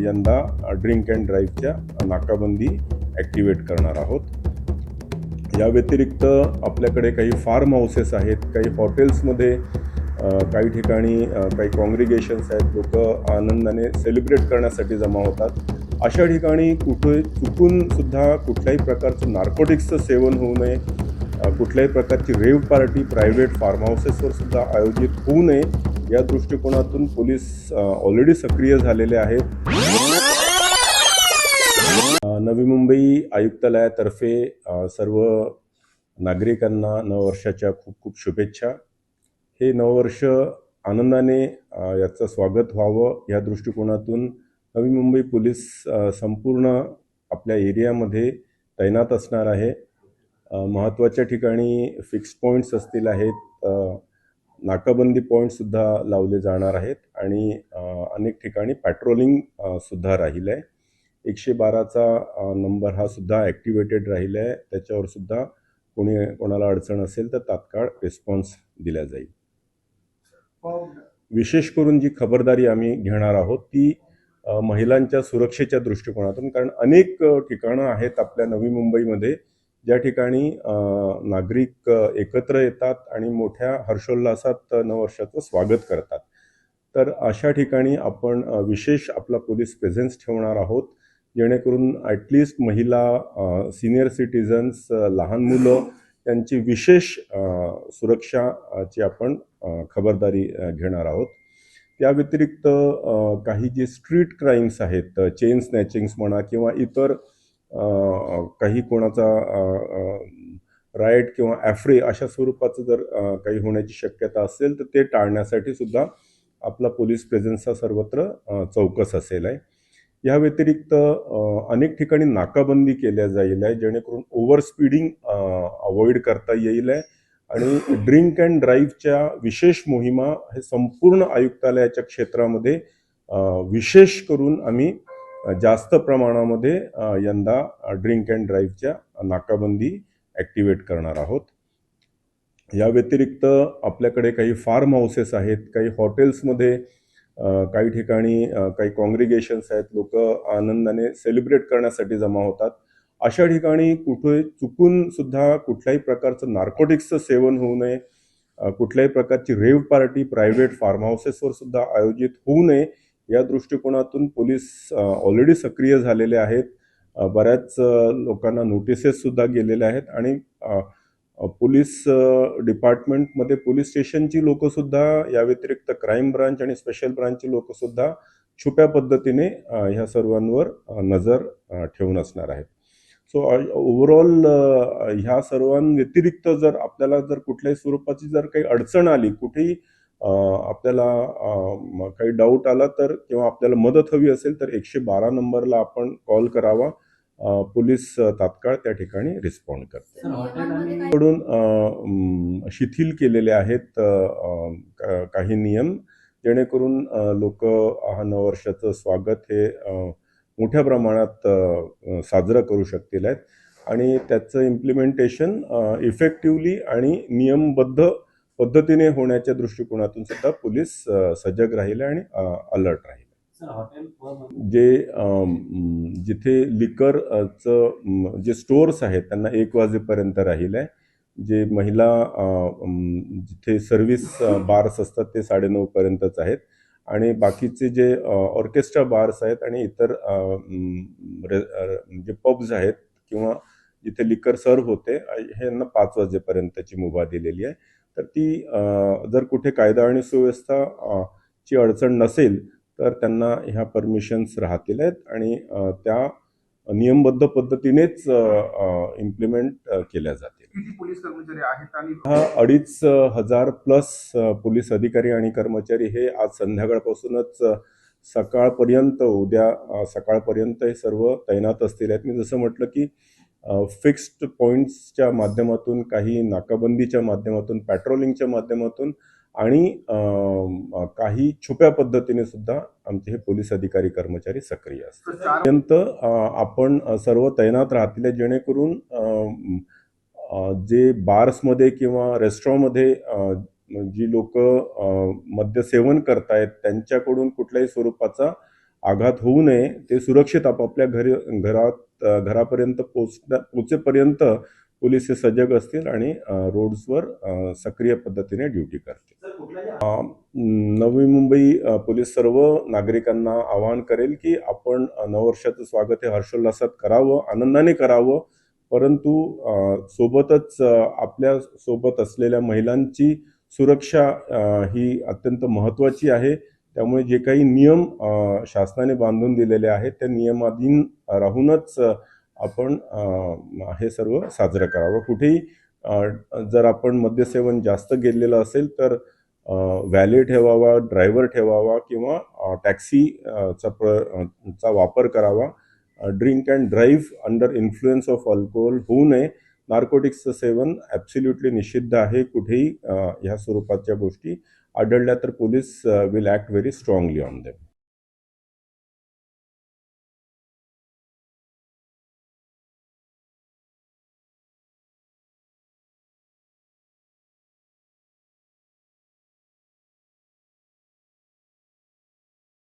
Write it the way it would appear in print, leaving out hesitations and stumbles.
यंदा drink and ड्राईव्हच्या नाकाबंदी activate करणार आहोत. या व्यतिरिक्त आपल्याकडे काही फार्म हाऊसेस आहेत, काही हॉटेल्समध्ये काही ठिकाणी काही कॉंग्रिगेशन्स आहेत, लोक आनंदाने सेलिब्रेट करण्यासाठी जमा होतात. अशा ठिकाणी कुठे चुकूनसुद्धा कुठल्याही प्रकारचं नार्कोटिक्सचं सेवन होऊ नये, कुठल्याही प्रकारची रेव्ह पार्टी प्रायव्हेट फार्म हाऊसेसवर सुद्धा आयोजित होऊ नये या दृष्टिकोनातून पोलीस ऑलरेडी सक्रिय झालेले आहेत. नवी मुंबई आयुक्तालयातर्फे सर्व नागरिकांना नववर्षाच्या खूप खूप शुभेच्छा. हे नववर्ष आनंदाने याचं स्वागत व्हावं या दृष्टिकोनातून नवी मुंबई पोलीस संपूर्ण आपल्या एरियामध्ये तैनात असणार आहे. महत्त्वाच्या ठिकाणी फिक्स्ड पॉईंट्स असतील आहेत, नाकाबंदी पॉईंटसुद्धा लावले जाणार आहेत आणि अनेक ठिकाणी पॅट्रोलिंग सुद्धा राहील आहे. 112चा नंबर हा सुद्धा ॲक्टिवेटेड राहिला आहे. त्याच्यावर सुद्धा कोणाला अडचण असेल तर तात्काळ रिस्पॉन्स दिला जाईल. विशेष करून जी खबरदारी आम्ही घेणार आहोत ती महिलांच्या सुरक्षेच्या दृष्टिकोनातून, कारण अनेक ठिकाणं आहेत आपल्या नवी मुंबईमध्ये ज्या ठिकाणी नागरिक एकत्र येतात आणि मोठ्या हर्षोल्लासात नववर्षाचं स्वागत करतात. तर अशा ठिकाणी आपण विशेष आपला पोलीस प्रेझेन्स ठेवणार आहोत, जेणेकरून ॲटलिस्ट महिला, सिनियर सिटीजन्स, लहान मुलं यांची विशेष सुरक्षाची आपण खबरदारी घेणार आहोत. त्या व्यतिरिक्त काही जे स्ट्रीट क्राईम्स आहेत, चेन स्नॅचिंग्स म्हणा किंवा इतर काही कोणाचा रायट किंवा ॲफ्रे अशा स्वरूपाचं जर काही होण्याची शक्यता असेल तर ते टाळण्यासाठी सुद्धा आपला पोलीस प्रेझेन्स हा सर्वत्र चौकस असेल आहे. या व्यतिरिक्त अनेक ठिकाणी नाकाबंदी केल्या जाईल आहे, जेणेकरून ओव्हर स्पीडिंग अवॉइड करता येईल आहे आणि ड्रिंक अँड ड्राईव्हच्या विशेष मोहिमा हे संपूर्ण आयुक्तालयाच्या क्षेत्रामध्ये विशेष करून आम्ही जास्त प्रमाणामध्ये यंदा ड्रिंक अँड ड्राईव्हच्या नाकाबंदी ॲक्टिवेट करणार आहोत. या व्यतिरिक्त आपल्याकडे काही फार्म हाऊसेस आहेत, काही हॉटेल्समध्ये काही ठिकाणी काही कॉंग्रिगेशन्स आहेत, लोक आनंदाने सेलिब्रेट करण्यासाठी जमा होतात. अशा ठिकाणी कुठे चुकूनसुद्धा कुठल्याही प्रकारचं नार्कोटिक्सचं सेवन होऊ नये, कुठल्याही प्रकारची रेव्ह पार्टी प्रायव्हेट फार्म हाऊसेसवर सुद्धा आयोजित होऊ नये या दृष्टिकोनातून पोलीस ऑलरेडी सक्रिय झालेले आहेत. बऱ्याच लोकांना नोटिसेससुद्धा गेलेल्या आहेत आणि पोलीस डिपार्टमेंटमध्ये पोलीस स्टेशनची लोकंसुद्धा, या व्यतिरिक्त क्राईम ब्रांच आणि स्पेशल ब्रांचची लोकंसुद्धा छुप्या पद्धतीने ह्या सर्वांवर नजर ठेवून असणार आहेत. सो ओव्हरऑल ह्या सर्वांव्यतिरिक्त जर आपल्याला जर कुठल्याही स्वरूपाची जर काही अडचण आली, कुठेही आपल्याला काही डाऊट आला तर किंवा आपल्याला मदत हवी असेल तर 112 नंबरला आपण कॉल करावा. पोलीस तात्काळ त्या ठिकाणी रिस्पॉन्ड करते. कडून शिथिल केलेले आहेत काही नियम, जेणेकरून लोक हा नववर्षाचं स्वागत हे मोठ्या प्रमाणात साजरं करू शकतील आहेत आणि त्याचं इम्प्लिमेंटेशन इफेक्टिव्हली आणि नियमबद्ध पद्धतीने होण्याच्या दृष्टिकोनातून सुद्धा पोलीस सजग राहिले आणि अलर्ट राहिले. जिथे लिकरचं जे स्टोअर्स आहेत त्यांना 1 वाजेपर्यंत राहील आहे. जे महिला जिथे सर्व्हिस बार्स असतात ते 9:30 पर्यंतच आहेत आणि बाकीचे जे ऑर्केस्ट्रा बार्स आहेत आणि इतर जे पब्स आहेत किंवा जिथे लिकर सर्व होते ह्यांना 5 वाजेपर्यंतची मुभा दिलेली आहे. तर ती जर कुठे कायदा आणि सुव्यवस्था ची अडचण नसेल तर त्यांना ह्या परमिशन्स राहतील आहेत आणि त्या नियमबद्ध पद्धतीनेच इम्प्लिमेंट केल्या जातील. पोलीस कर्मचारी आहेत आणि 2,500 प्लस पोलीस अधिकारी आणि कर्मचारी हे आज संध्याकाळपासूनच सकाळपर्यंत, उद्या सकाळपर्यंत हे सर्व तैनात असतील आहेत. मी जसं म्हटलं की फिक्स्ड पॉईंट्सच्या माध्यमातून, काही नाकाबंदीच्या माध्यमातून, पॅट्रोलिंगच्या माध्यमातून आणि काही छुप्या पद्धतीने सुद्धा आमचे हे पोलीस अधिकारी कर्मचारी सक्रिय असतात. अत्यंत आपण सर्व तैनात राहतील जेणेकरून जे बार्समध्ये किंवा रेस्टॉरंटमध्ये जी लोक मद्य सेवन करतायत त्यांच्याकडून कुठल्याही स्वरूपाचा आघात होऊ नये ते सुरक्षित आपापल्या घरापर्यंत पोचेपर्यंत पोलीस हे सजग असतील आणि रोड्सवर सक्रिय पद्धतीने ड्युटी करतील. नवी मुंबई पोलीस सर्व नागरिकांना आवाहन करेल की आपण नववर्षाचं स्वागत हे हर्षोल्लासात करावं, आनंदाने करावं, परंतु सोबतच आपल्या सोबत असलेल्या महिलांची सुरक्षा ही अत्यंत महत्त्वाची आहे. त्यामुळे जे काही नियम शासनाने बांधून दिलेले आहेत त्या नियमाधीन राहूनच आपण हे सर्व साजरं करावं. कुठेही जर आपण मद्यसेवन जास्त केलेलं असेल तर व्हॅले ठेवावा, ड्रायव्हर ठेवावा किंवा टॅक्सीचा वापर करावा. Drink and drive under influence of alcohol होऊ नये. नार्कोटिक्सचं सेवन ॲब्सोल्युटली निषिद्ध आहे. कुठेही ह्या स्वरूपाच्या गोष्टी आढळल्या तर police will act very strongly on them.